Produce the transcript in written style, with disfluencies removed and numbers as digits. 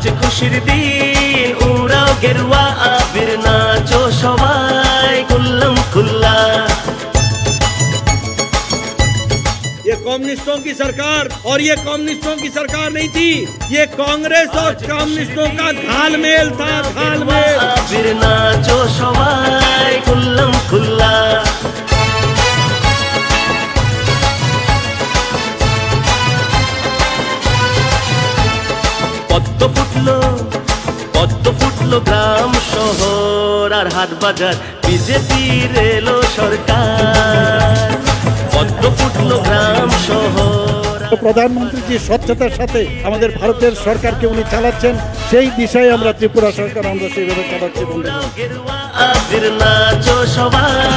আজ খুশির দিন উড়াও গেরুয়া আবির নাচো সবাই কুল্লম খুল্লা। ये कम्युनिस्टों की सरकार और ये कम्युनिस्टों की सरकार नहीं थी, ये कांग्रेस और कम्युनिस्टों का घालमेल था, घालमेल। আবির নাচো সবাই কুল্লম খুল্লা। পদ্ম ফুটলো গ্রাম শহর আর হাট বাজার বিজেপির এলো সরকার। পদ্ম ফুটলো গ্রাম শহর। প্রধানমন্ত্রী যে স্বচ্ছতার সাথে আমাদের ভারতের সরকারকে উনি চালাচ্ছেন, সেই দিশায় আমরা ত্রিপুরা সরকার আমরা সেইভাবে চালাচ্ছি। গেরুয়া আবির নাচো সবাই